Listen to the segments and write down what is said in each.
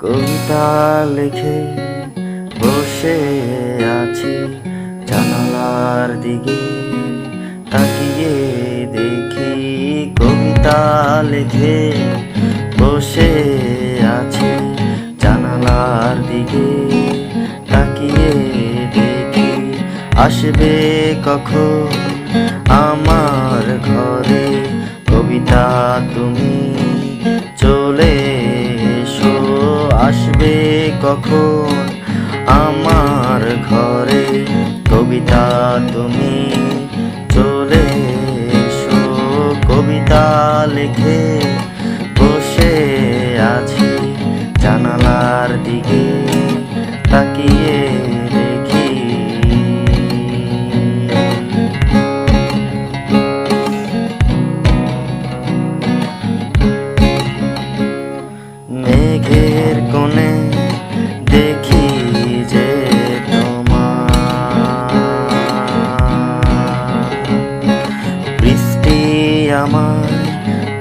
কবিতা লিখে বসে আছি, জানালার দিকে তাকিয়ে দেখি। কবিতা লিখে বসে আছি, জানালার দিকে তাকিয়ে দেখি। আসবে কখন আমার ঘরে, কবিতা তুমি চলে এসো। আসবে কখন আমার ঘরে, কবিতা তুমি চলে এসো। কবিতা লিখে বসে আছি, জানালার দিকে তাকিয়ে দেখি। মেঘের কোণে দেখি যে তোমার বৃষ্টি আমায়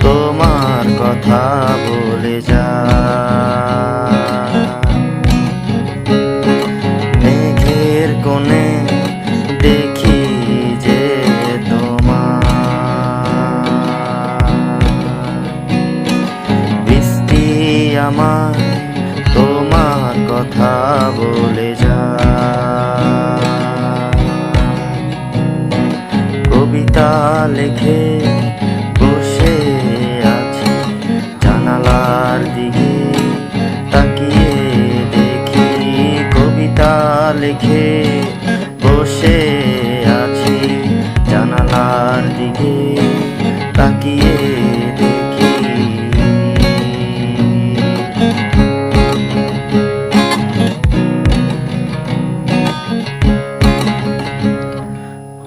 তোমার কথা বলে যায়। মেঘের কোণে দেখি যে তোমার বৃষ্টি আমায় তোমার কথা বলে যায়। কবিতা লিখে বসে আছি, জানালার দিকে তাকিয়ে দেখি। কবিতা লিখে বসে আছি, জানালার দিকে তাকিয়ে দেখি।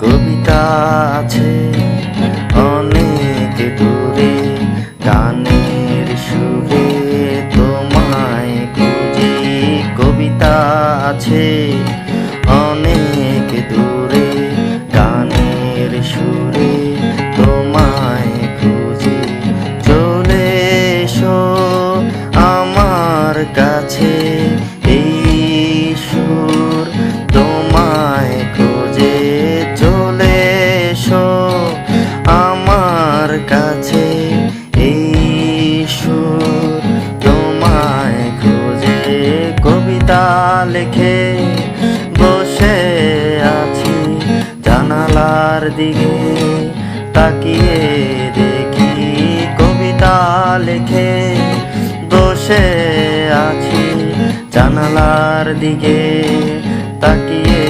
কবিতা আছে অনেক দূরে, গানের সুরে তোমায় খুঁজি। কবিতা আছে অনেক দূরে, গানের সুরে তোমায় খুঁজি। চলে এসো আমার কাছে, এই সুর তোমায় খোঁজে। চলে এসো আমার কাছে, এই সুর তোমায় খোঁজে। কবিতা লিখে বসে আছি, জানালার দিকে তাকিয়ে দেখি। কবিতা লিখে বসে আছি, জানালার দিকে তাকিয়ে